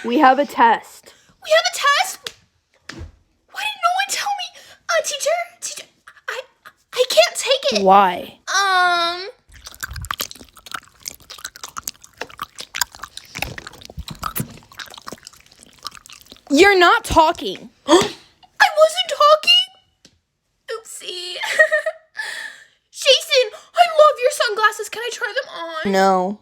We have a test. We have a test? Why didn't no one tell me? Teacher, I can't take it. Why? You're not talking. I wasn't talking. Oopsie. Jason, I love your sunglasses. Can I try them on? No.